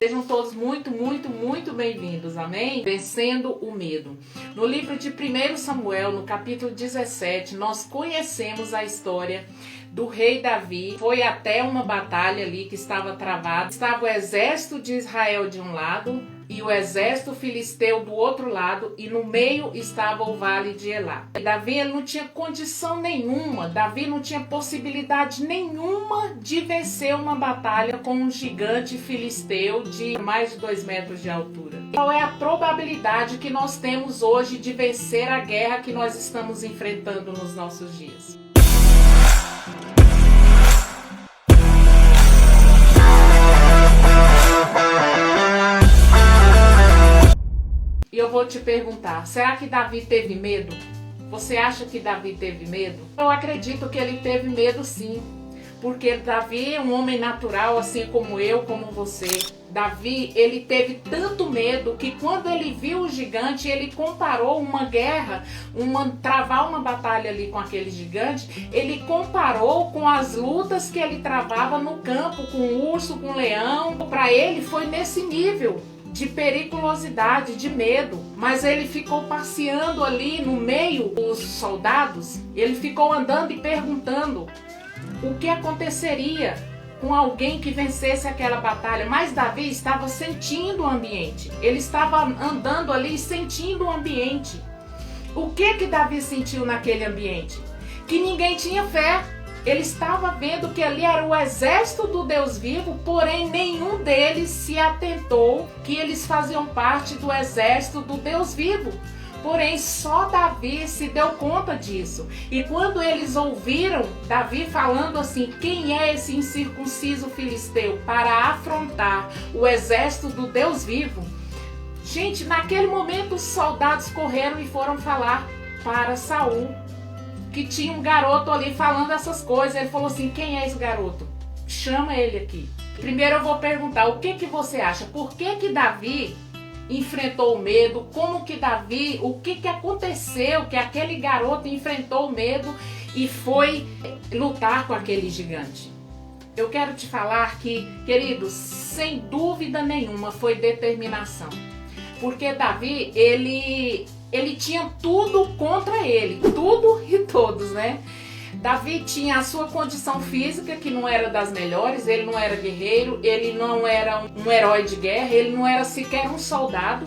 Sejam todos muito bem-vindos, amém? Vencendo o medo. No livro de 1 Samuel, no capítulo 17, nós conhecemos a história do rei Davi. Foi até uma batalha ali que estava travada. Estava o exército de Israel de um lado e o exército filisteu do outro lado, e no meio estava o vale de Elá. Davi ele não tinha condição nenhuma, Davi não tinha possibilidade nenhuma de vencer uma batalha com um gigante filisteu de mais de 2 metros de altura. Qual é a probabilidade que nós temos hoje de vencer a guerra que nós estamos enfrentando nos nossos dias? E eu vou te perguntar, será que Davi teve medo? Você acha que Davi teve medo? Eu acredito que ele teve medo sim, porque Davi é um homem natural, assim como eu, como você. Davi, ele teve tanto medo que quando ele viu o gigante, ele comparou uma guerra, travar uma batalha ali com aquele gigante, ele comparou com as lutas que ele travava no campo, com o urso, com o leão. Para ele foi nesse nível de periculosidade, de medo, mas ele ficou passeando ali no meio dos soldados, ele ficou andando e perguntando o que aconteceria com alguém que vencesse aquela batalha. Mas Davi estava sentindo o ambiente, ele estava andando ali sentindo o ambiente. O que Davi sentiu naquele ambiente? Que ninguém tinha fé. Ele estava vendo que ali era o exército do Deus vivo, porém nenhum deles se atentou que eles faziam parte do exército do Deus vivo. Porém, só Davi se deu conta disso. E quando eles ouviram Davi falando assim, quem é esse incircunciso filisteu para afrontar o exército do Deus vivo? Gente, naquele momento os soldados correram e foram falar para Saul que tinha um garoto ali falando essas coisas. Ele falou assim, quem é esse garoto? Chama ele aqui. Primeiro eu vou perguntar, o que você acha? Por que Davi enfrentou o medo? Como que Davi, o que aconteceu que aquele garoto enfrentou o medo e foi lutar com aquele gigante? Eu quero te falar que, queridos, sem dúvida nenhuma foi determinação. Porque Davi, ele tinha tudo contra ele, tudo e todos, né? Davi tinha a sua condição física, que não era das melhores, ele não era guerreiro, ele não era um herói de guerra, ele não era sequer um soldado,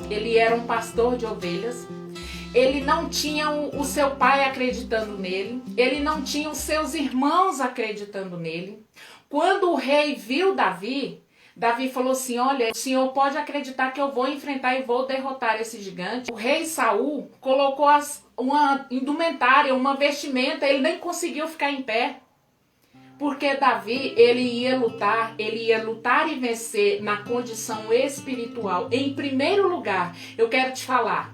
ele era um pastor de ovelhas. Ele não tinha o seu pai acreditando nele, ele não tinha os seus irmãos acreditando nele. Quando o rei viu Davi falou assim, olha, o senhor pode acreditar que eu vou enfrentar e vou derrotar esse gigante. O rei Saul colocou uma indumentária, uma vestimenta, ele nem conseguiu ficar em pé. Porque Davi, ele ia lutar e vencer na condição espiritual. Em primeiro lugar, eu quero te falar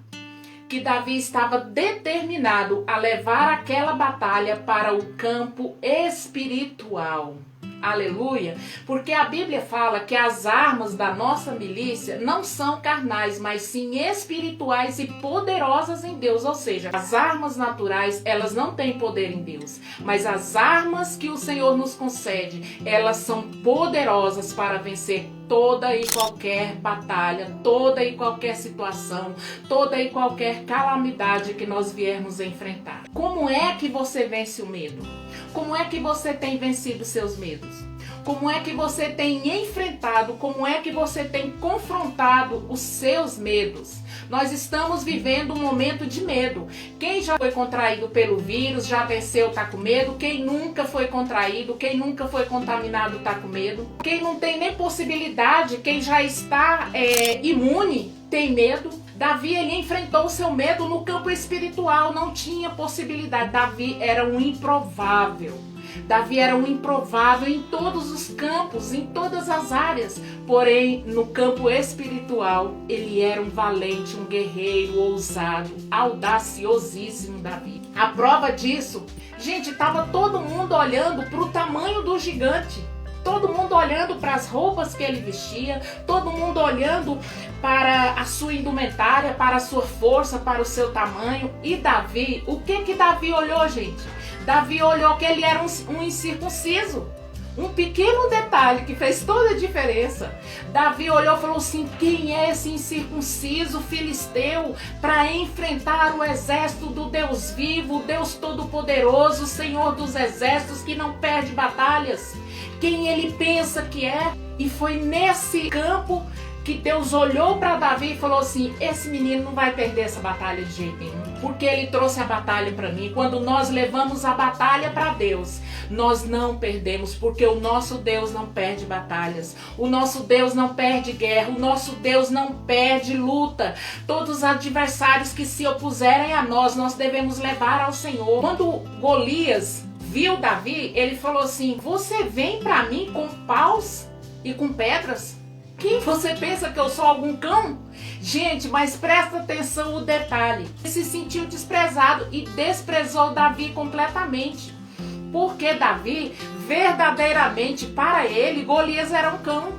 que Davi estava determinado a levar aquela batalha para o campo espiritual. Aleluia, porque a Bíblia fala que as armas da nossa milícia não são carnais, mas sim espirituais e poderosas em Deus. Ou seja, as armas naturais, elas não têm poder em Deus, mas as armas que o Senhor nos concede, elas são poderosas para vencer toda e qualquer batalha, toda e qualquer situação, toda e qualquer calamidade que nós viermos enfrentar. Como é que você vence o medo? Como é que você tem vencido seus medos? Como é que você tem enfrentado, como é que você tem confrontado os seus medos? Nós estamos vivendo um momento de medo. Quem já foi contraído pelo vírus, já venceu, está com medo. Quem nunca foi contraído, quem nunca foi contaminado, está com medo. Quem não tem nem possibilidade, quem já está imune, tem medo. Davi, ele enfrentou o seu medo no campo espiritual, não tinha possibilidade. Davi era um improvável. Davi era um improvável em todos os campos, em todas as áreas. Porém, no campo espiritual, ele era um valente, um guerreiro, ousado, audaciosíssimo Davi. A prova disso, gente, estava todo mundo olhando para o tamanho do gigante. Todo mundo olhando para as roupas que ele vestia, todo mundo olhando para a sua indumentária, para a sua força, para o seu tamanho. E Davi, o que Davi olhou, gente? Davi olhou que ele era um incircunciso. Um pequeno detalhe que fez toda a diferença. Davi olhou e falou assim: quem é esse incircunciso filisteu para enfrentar o exército do Deus vivo, o Deus todo-poderoso, o Senhor dos exércitos, que não perde batalhas? Quem ele pensa que é? E foi nesse campo que Deus olhou para Davi e falou assim: esse menino não vai perder essa batalha de jeito nenhum, porque ele trouxe a batalha para mim. Quando nós levamos a batalha para Deus, nós não perdemos, porque o nosso Deus não perde batalhas, o nosso Deus não perde guerra, o nosso Deus não perde luta. Todos os adversários que se opuserem a nós, nós devemos levar ao Senhor. Quando Golias viu Davi, ele falou assim: você vem para mim com paus e com pedras? Quem você pensa que eu sou, algum cão? Gente, mas presta atenção no detalhe. Ele se sentiu desprezado e desprezou Davi completamente. Porque Davi, verdadeiramente, para ele, Golias era um cão.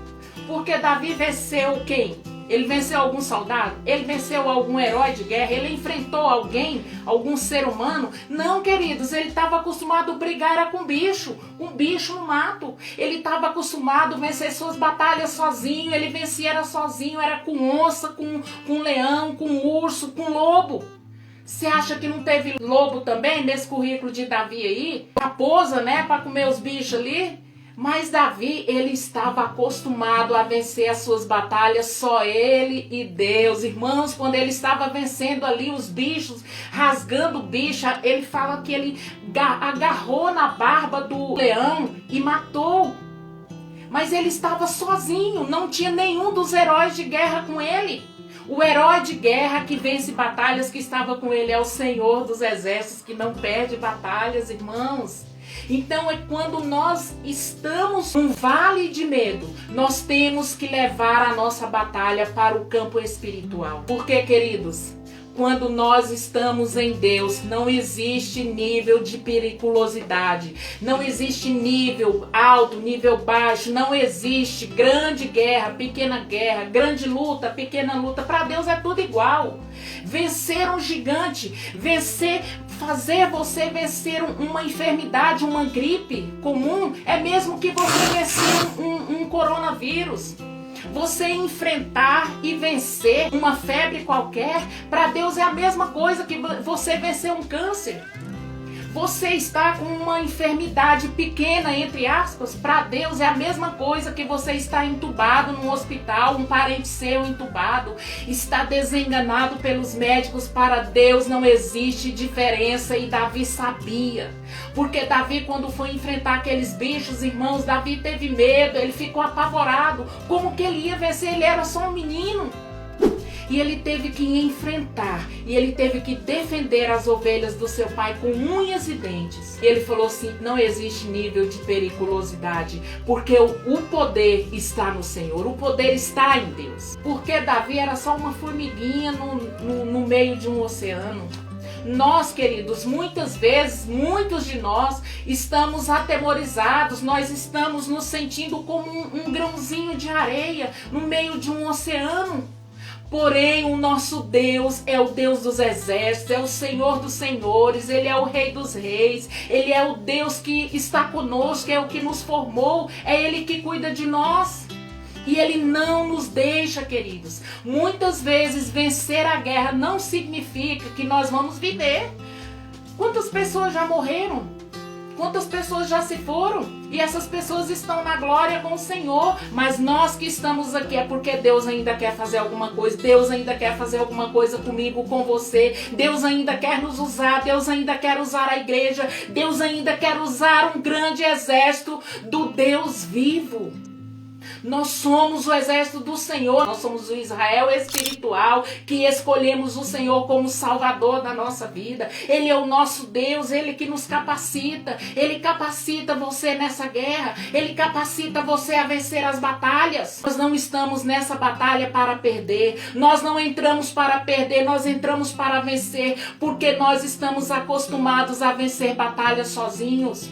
Porque Davi venceu quem? Ele venceu algum soldado? Ele venceu algum herói de guerra? Ele enfrentou alguém? Algum ser humano? Não, queridos, ele estava acostumado a brigar era com bicho no mato. Ele estava acostumado a vencer suas batalhas sozinho. Ele vencia era sozinho, era com onça, com leão, com urso, com lobo. Você acha que não teve lobo também nesse currículo de Davi aí? Raposa, né, para comer os bichos ali? Mas Davi, ele estava acostumado a vencer as suas batalhas, só ele e Deus. Irmãos, quando ele estava vencendo ali os bichos, rasgando o bicho, ele fala que ele agarrou na barba do leão e matou. Mas ele estava sozinho, não tinha nenhum dos heróis de guerra com ele. O herói de guerra que vence batalhas que estava com ele é o Senhor dos exércitos, que não perde batalhas, irmãos. Então é quando nós estamos num vale de medo, nós temos que levar a nossa batalha para o campo espiritual. Porque, queridos, quando nós estamos em Deus, não existe nível de periculosidade, não existe nível alto, nível baixo, não existe grande guerra, grande luta, pequena luta. Para Deus é tudo igual. Vencer um gigante, fazer você vencer uma enfermidade, uma gripe comum, é mesmo que você vencer um coronavírus. Você enfrentar e vencer uma febre qualquer, para Deus é a mesma coisa que você vencer um câncer. Você está com uma enfermidade pequena, entre aspas, para Deus é a mesma coisa que você está entubado num hospital, um parente seu entubado, está desenganado pelos médicos. Para Deus não existe diferença, e Davi sabia. Porque Davi, quando foi enfrentar aqueles bichos, irmãos, Davi teve medo, ele ficou apavorado. Como que ele ia vencer? Ele era só um menino. E ele teve que enfrentar, e ele teve que defender as ovelhas do seu pai com unhas e dentes. E ele falou assim: não existe nível de periculosidade, porque o poder está no Senhor, o poder está em Deus. Porque Davi era só uma formiguinha no meio de um oceano. Nós, queridos, muitas vezes, muitos de nós estamos atemorizados, nós estamos nos sentindo como um grãozinho de areia no meio de um oceano. Porém, o nosso Deus é o Deus dos exércitos, é o Senhor dos senhores, Ele é o Rei dos reis, Ele é o Deus que está conosco, é o que nos formou, é Ele que cuida de nós. E Ele não nos deixa, queridos. Muitas vezes vencer a guerra não significa que nós vamos viver. Quantas pessoas já morreram? Quantas pessoas já se foram? E essas pessoas estão na glória com o Senhor. Mas nós que estamos aqui é porque Deus ainda quer fazer alguma coisa. Deus ainda quer fazer alguma coisa comigo, com você. Deus ainda quer nos usar. Deus ainda quer usar a igreja. Deus ainda quer usar um grande exército do Deus vivo. Nós somos o exército do Senhor, nós somos o Israel espiritual que escolhemos o Senhor como Salvador da nossa vida. Ele é o nosso Deus, Ele que nos capacita, Ele capacita você nessa guerra, Ele capacita você a vencer as batalhas. Nós não estamos nessa batalha para perder, nós não entramos para perder, nós entramos para vencer, porque nós estamos acostumados a vencer batalhas sozinhos.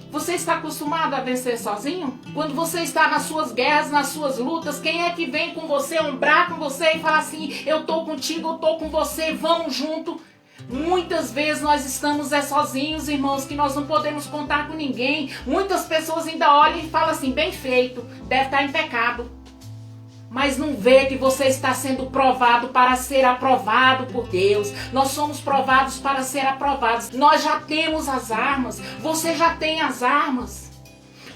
Você está acostumado a vencer sozinho? Quando você está nas suas guerras, nas suas lutas, quem é que vem com você, ombrar com você e falar assim: eu estou contigo, eu estou com você, vamos junto? Muitas vezes nós estamos sozinhos, irmãos, que nós não podemos contar com ninguém. Muitas pessoas ainda olham e falam assim, bem feito, deve estar em pecado. Mas não vê que você está sendo provado para ser aprovado por Deus. Nós somos provados para ser aprovados. Nós já temos as armas. Você já tem as armas.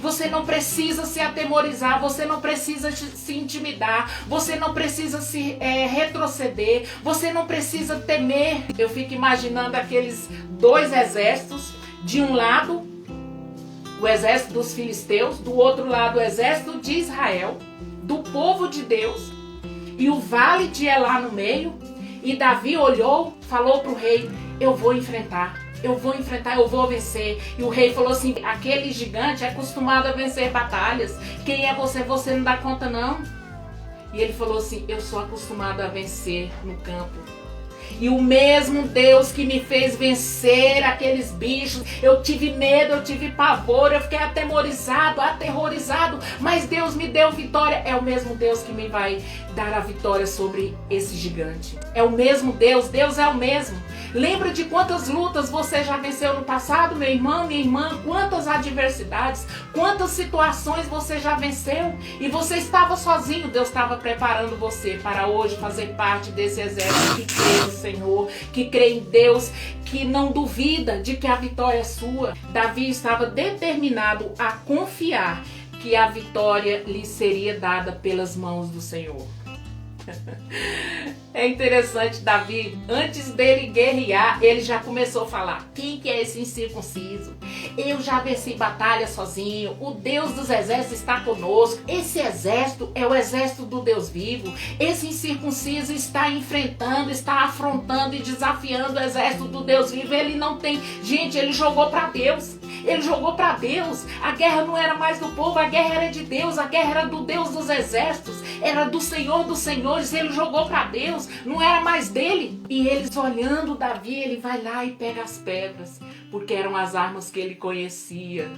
Você não precisa se atemorizar. Você não precisa se intimidar. Você não precisa se retroceder. Você não precisa temer. Eu fico imaginando aqueles dois exércitos. De um lado, o exército dos filisteus. Do outro lado, o exército de Israel. Do povo de Deus, e o vale de Elá no meio, e Davi olhou, falou para o rei, eu vou enfrentar, eu vou vencer. E o rei falou assim, aquele gigante é acostumado a vencer batalhas, quem é você? Você não dá conta não? E ele falou assim, eu sou acostumado a vencer no campo. E o mesmo Deus que me fez vencer aqueles bichos, eu tive medo, eu tive pavor, eu fiquei atemorizado, aterrorizado, mas Deus me deu vitória. É o mesmo Deus que me vai dar a vitória sobre esse gigante. É o mesmo Deus, Deus é o mesmo. Lembra de quantas lutas você já venceu no passado, meu irmão, minha irmã? Quantas adversidades, quantas situações você já venceu? E você estava sozinho, Deus estava preparando você para hoje fazer parte desse exército que crê no Senhor, que crê em Deus, que não duvida de que a vitória é sua. Davi estava determinado a confiar que a vitória lhe seria dada pelas mãos do Senhor. É interessante, Davi, antes dele guerrear, ele já começou a falar, quem que é esse incircunciso? Eu já venci batalha sozinho, o Deus dos exércitos está conosco, esse exército é o exército do Deus vivo, esse incircunciso está enfrentando, está afrontando e desafiando o exército do Deus vivo, ele não tem, gente, ele jogou para Deus. Ele jogou para Deus. A guerra não era mais do povo, a guerra era de Deus, a guerra era do Deus dos exércitos, era do Senhor dos senhores. Ele jogou para Deus, não era mais dele. E eles olhando Davi, ele vai lá e pega as pedras, porque eram as armas que ele conhecia.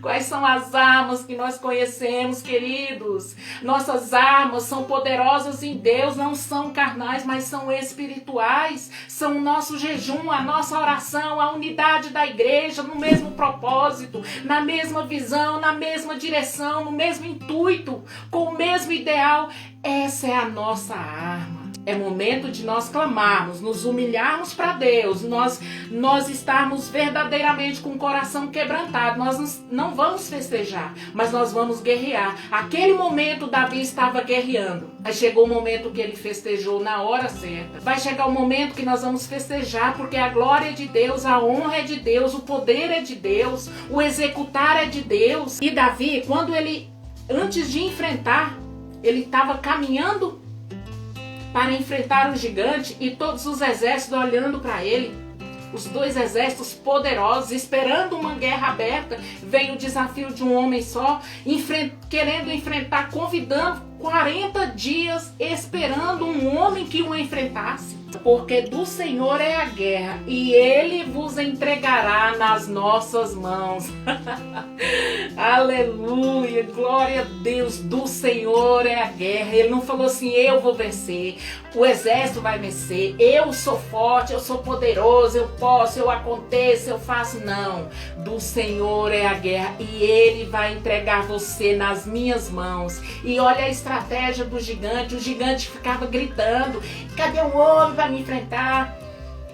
Quais são as armas que nós conhecemos, queridos? Nossas armas são poderosas em Deus, não são carnais, mas são espirituais. São o nosso jejum, a nossa oração, a unidade da igreja, no mesmo propósito, na mesma visão, na mesma direção, no mesmo intuito, com o mesmo ideal. Essa é a nossa arma. É momento de nós clamarmos, nos humilharmos para Deus, nós estarmos verdadeiramente com o coração quebrantado. Nós não vamos festejar, mas nós vamos guerrear. Aquele momento Davi estava guerreando. Aí chegou o momento que ele festejou na hora certa. Vai chegar o momento que nós vamos festejar, porque a glória é de Deus, a honra é de Deus, o poder é de Deus, o executar é de Deus. E Davi, quando ele, antes de enfrentar, ele estava caminhando para enfrentar o gigante e todos os exércitos olhando para ele, os dois exércitos poderosos, esperando uma guerra aberta. Vem o desafio de um homem só, querendo enfrentar, convidando 40 dias, esperando um homem que o enfrentasse. Porque do Senhor é a guerra e Ele vos entregará nas nossas mãos. Aleluia, glória a Deus, do Senhor é a guerra. Ele não falou assim, eu vou vencer, o exército vai vencer, eu sou forte, eu sou poderoso, eu posso, eu aconteço, eu faço. Não, do Senhor é a guerra e Ele vai entregar você nas minhas mãos. E olha a estratégia do gigante, o gigante ficava gritando, cadê o homem para me enfrentar?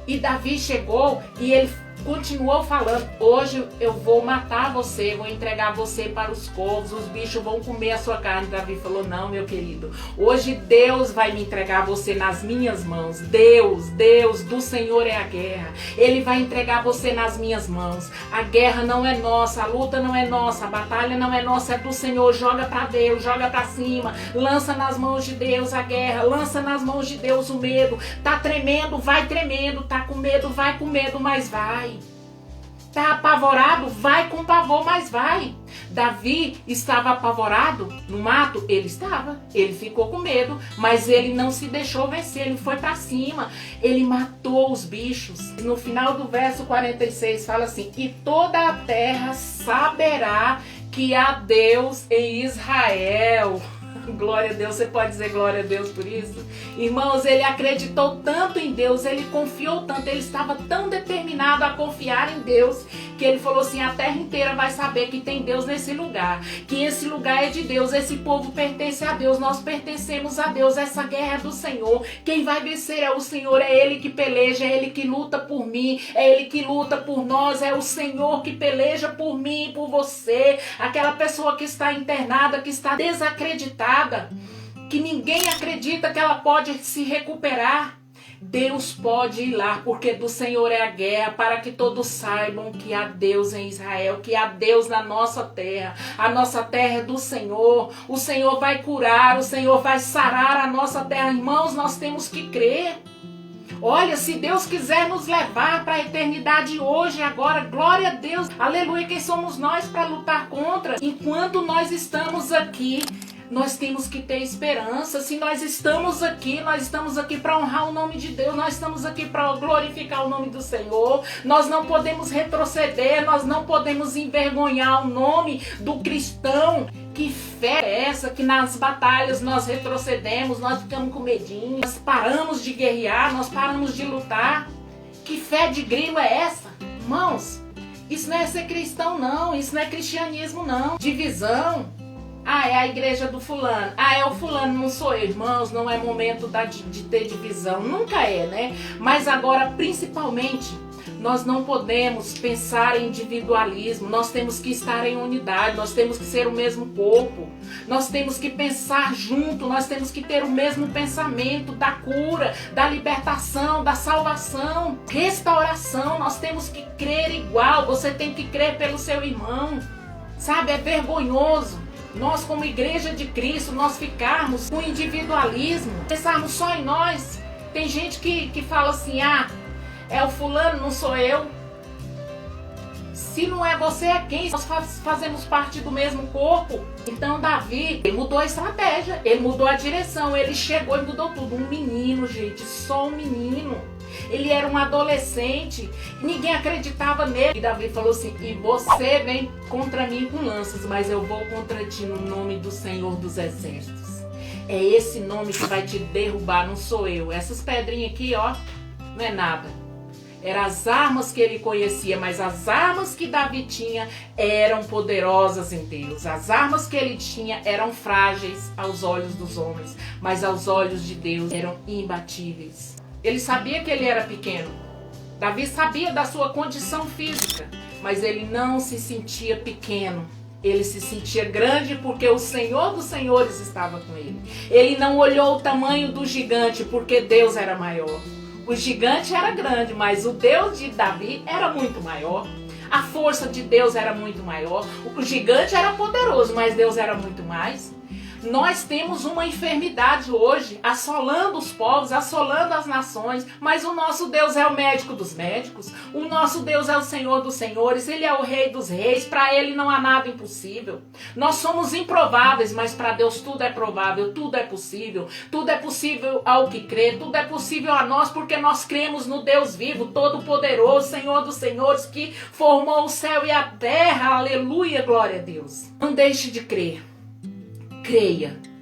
E Davi chegou e ele continuou falando, hoje eu vou matar você, vou entregar você para os corvos, os bichos vão comer a sua carne. Davi falou, não, meu querido, hoje Deus vai me entregar você nas minhas mãos. Deus, do Senhor é a guerra, Ele vai entregar você nas minhas mãos. A guerra não é nossa, a luta não é nossa, a batalha não é nossa, é do Senhor. Joga para Deus, joga para cima, lança nas mãos de Deus a guerra, lança nas mãos de Deus o medo. Tá tremendo, vai tremendo, tá com medo, vai com medo, mas vai. Tá apavorado? Vai com pavor, mas vai. Davi estava apavorado no mato? Ele estava. Ele ficou com medo, mas ele não se deixou vencer. Ele foi para cima. Ele matou os bichos. No final do verso 46 fala assim, e toda a terra saberá que há Deus em Israel. Glória a Deus, você pode dizer glória a Deus por isso? Irmãos, ele acreditou tanto em Deus, ele confiou tanto, ele estava tão determinado a confiar em Deus, que ele falou assim, a terra inteira vai saber que tem Deus nesse lugar, que esse lugar é de Deus, esse povo pertence a Deus, nós pertencemos a Deus, essa guerra é do Senhor, quem vai vencer é o Senhor, é Ele que peleja, é Ele que luta por mim, é Ele que luta por nós, é o Senhor que peleja por mim e por você, aquela pessoa que está internada, que está desacreditada, que ninguém acredita que ela pode se recuperar. Deus pode ir lá, porque do Senhor é a guerra, para que todos saibam que há Deus em Israel, que há Deus na nossa terra. A nossa terra é do Senhor. O Senhor vai curar, o Senhor vai sarar a nossa terra. Irmãos, nós temos que crer. Olha, se Deus quiser nos levar para a eternidade hoje, agora, glória a Deus, aleluia, quem somos nós para lutar contra? Enquanto nós estamos aqui, nós temos que ter esperança. Se nós estamos aqui para honrar o nome de Deus, nós estamos aqui para glorificar o nome do Senhor. Nós não podemos retroceder, nós não podemos envergonhar o nome do cristão. Que fé é essa que nas batalhas nós retrocedemos, nós ficamos com medinho, nós paramos de guerrear, nós paramos de lutar? Que fé de grilo é essa? Irmãos, isso não é ser cristão não, isso não é cristianismo não. Divisão. Ah, é a igreja do fulano. Ah, é o fulano, não sou eu. Irmãos, não é momento de ter divisão. Nunca é, né? Mas agora, principalmente, nós não podemos pensar em individualismo. Nós temos que estar em unidade. Nós temos que ser o mesmo corpo. Nós temos que pensar junto. Nós temos que ter o mesmo pensamento da cura, da libertação, da salvação, restauração. Nós temos que crer igual. Você tem que crer pelo seu irmão. Sabe, é vergonhoso nós, como igreja de Cristo, nós ficarmos com individualismo, pensarmos só em nós. Tem gente que fala assim, ah, é o fulano, não sou eu. Se não é você, é quem? Nós fazemos parte do mesmo corpo. Então Davi, ele mudou a estratégia, ele mudou a direção, ele chegou e mudou tudo. Um menino, gente, só um menino. Ele era um adolescente, ninguém acreditava nele. E Davi falou assim, e você vem contra mim com lanças, mas eu vou contra ti no nome do Senhor dos Exércitos. É esse nome que vai te derrubar, não sou eu. Essas pedrinhas aqui, ó, não é nada. Eram as armas que ele conhecia, mas as armas que Davi tinha eram poderosas em Deus. As armas que ele tinha eram frágeis aos olhos dos homens, mas aos olhos de Deus eram imbatíveis. Ele sabia que ele era pequeno. Davi sabia da sua condição física, mas ele não se sentia pequeno. Ele se sentia grande porque o Senhor dos Senhores estava com ele. Ele não olhou o tamanho do gigante porque Deus era maior. O gigante era grande, mas o Deus de Davi era muito maior. A força de Deus era muito maior. O gigante era poderoso, mas Deus era muito mais. Nós temos uma enfermidade hoje assolando os povos, assolando as nações, mas o nosso Deus é o médico dos médicos, o nosso Deus é o Senhor dos senhores, Ele é o Rei dos reis, para Ele não há nada impossível. Nós somos improváveis, mas para Deus tudo é provável, tudo é possível ao que crê, tudo é possível a nós, porque nós cremos no Deus vivo, todo-poderoso, Senhor dos senhores, que formou o céu e a terra, aleluia, glória a Deus. Não deixe de crer.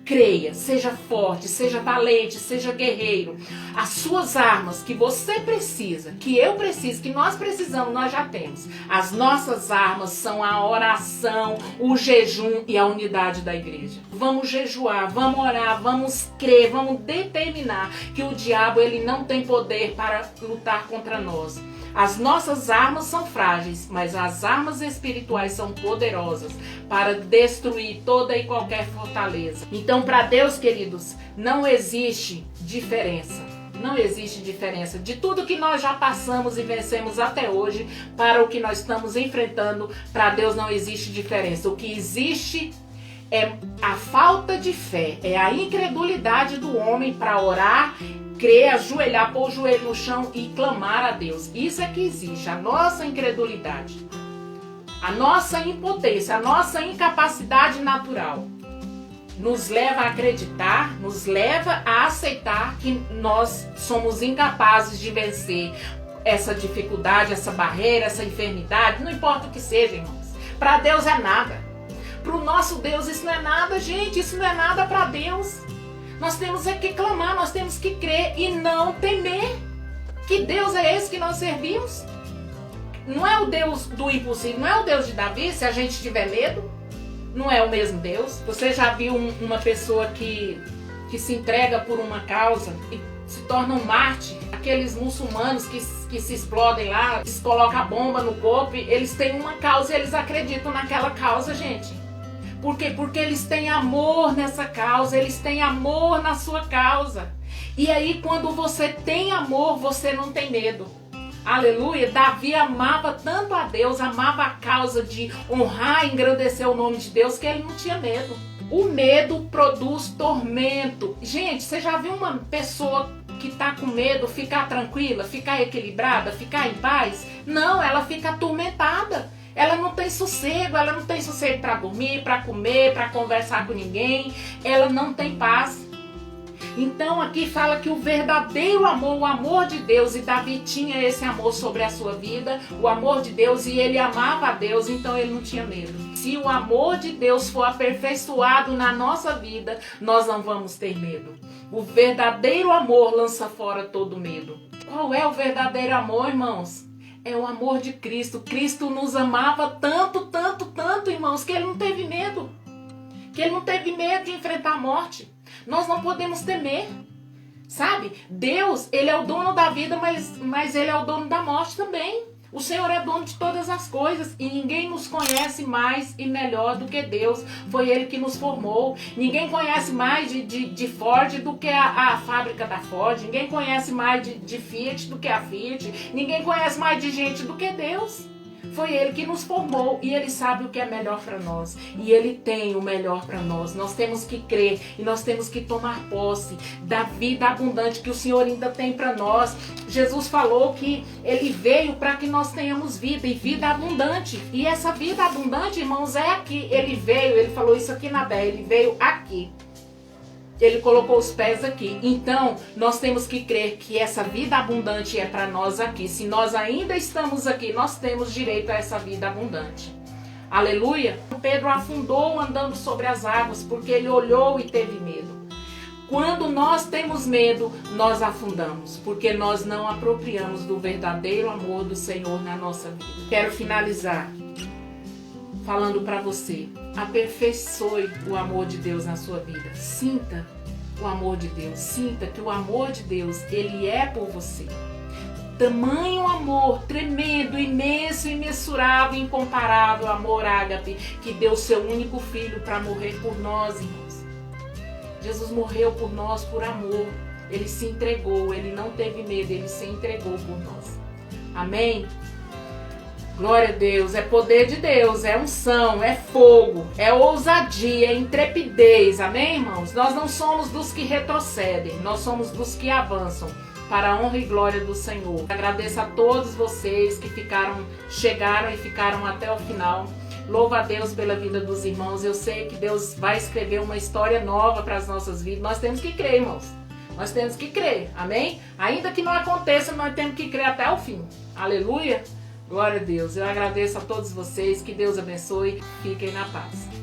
Creia, seja forte, seja valente, seja guerreiro. As suas armas que você precisa, que eu preciso, que nós precisamos, nós já temos. As nossas armas são a oração, o jejum e a unidade da igreja. Vamos jejuar, vamos orar, vamos crer, vamos determinar que o diabo ele não tem poder para lutar contra nós. As nossas armas são frágeis, mas as armas espirituais são poderosas para destruir toda e qualquer fortaleza. Então, para Deus, queridos, não existe diferença. Não existe diferença de tudo que nós já passamos e vencemos até hoje para o que nós estamos enfrentando. Para Deus não existe diferença. O que existe é a falta de fé, é a incredulidade do homem para orar, crer, ajoelhar, pôr o joelho no chão e clamar a Deus. Isso é que existe, a nossa incredulidade, a nossa impotência, a nossa incapacidade natural. Nos leva a acreditar, nos leva a aceitar que nós somos incapazes de vencer essa dificuldade, essa barreira, essa enfermidade, não importa o que seja, irmãos. Para Deus é nada. Para o nosso Deus isso não é nada, gente, isso não é nada para Deus. Nós temos é que clamar, nós temos que crer e não temer. Que Deus é esse que nós servimos? Não é o Deus do impossível, não é o Deus de Davi, se a gente tiver medo. Não é o mesmo Deus. Você já viu uma pessoa que se entrega por uma causa e se torna um mártir? Aqueles muçulmanos que se explodem lá, eles colocam a bomba no corpo, eles têm uma causa e eles acreditam naquela causa, gente. Por quê? Porque eles têm amor nessa causa, eles têm amor na sua causa. E aí quando você tem amor, você não tem medo. Aleluia. Davi amava tanto a Deus, amava a causa de honrar e engrandecer o nome de Deus, que ele não tinha medo. O medo produz tormento. Gente, você já viu uma pessoa que está com medo ficar tranquila, ficar equilibrada, ficar em paz? Não, ela fica atormentada. Ela não tem sossego para dormir, para comer, para conversar com ninguém. Ela não tem paz. Então aqui fala que o verdadeiro amor, o amor de Deus, e Davi tinha esse amor sobre a sua vida, o amor de Deus, e ele amava a Deus, então ele não tinha medo. Se o amor de Deus for aperfeiçoado na nossa vida, nós não vamos ter medo. O verdadeiro amor lança fora todo medo. Qual é o verdadeiro amor, irmãos? É o amor de Cristo. Cristo nos amava tanto, tanto, tanto, irmãos, que ele não teve medo. Que ele não teve medo de enfrentar a morte. Nós não podemos temer, sabe? Deus, ele é o dono da vida, mas ele é o dono da morte também. O Senhor é dono de todas as coisas e ninguém nos conhece mais e melhor do que Deus. Foi Ele que nos formou. Ninguém conhece mais de Ford do que a fábrica da Ford. Ninguém conhece mais de Fiat do que a Fiat. Ninguém conhece mais de gente do que Deus. Foi Ele que nos formou e Ele sabe o que é melhor para nós. E Ele tem o melhor para nós. Nós temos que crer e nós temos que tomar posse da vida abundante que o Senhor ainda tem para nós. Jesus falou que Ele veio para que nós tenhamos vida e vida abundante. E essa vida abundante, irmãos, é aqui. Ele veio, Ele falou isso aqui na Bé, Ele veio aqui. Ele colocou os pés aqui. Então, nós temos que crer que essa vida abundante é para nós aqui. Se nós ainda estamos aqui, nós temos direito a essa vida abundante. Aleluia. Pedro afundou andando sobre as águas, porque ele olhou e teve medo. Quando nós temos medo, nós afundamos, porque nós não apropriamos do verdadeiro amor do Senhor na nossa vida. Quero finalizar falando para você: aperfeiçoe o amor de Deus na sua vida. Sinta o amor de Deus. Sinta que o amor de Deus, ele é por você. Tamanho amor tremendo, imenso, imensurável, incomparável amor ágape, que deu seu único filho para morrer por nós, irmãos. Jesus morreu por nós por amor. Ele se entregou, ele não teve medo, ele se entregou por nós. Amém? Glória a Deus, é poder de Deus, é unção, é fogo, é ousadia, é intrepidez, amém, irmãos? Nós não somos dos que retrocedem, nós somos dos que avançam para a honra e glória do Senhor. Agradeço a todos vocês que chegaram e ficaram até o final. Louvo a Deus pela vida dos irmãos. Eu sei que Deus vai escrever uma história nova para as nossas vidas. Nós temos que crer, irmãos. Nós temos que crer, amém? Ainda que não aconteça, nós temos que crer até o fim. Aleluia. Glória a Deus. Eu agradeço a todos vocês. Que Deus abençoe. Fiquem na paz.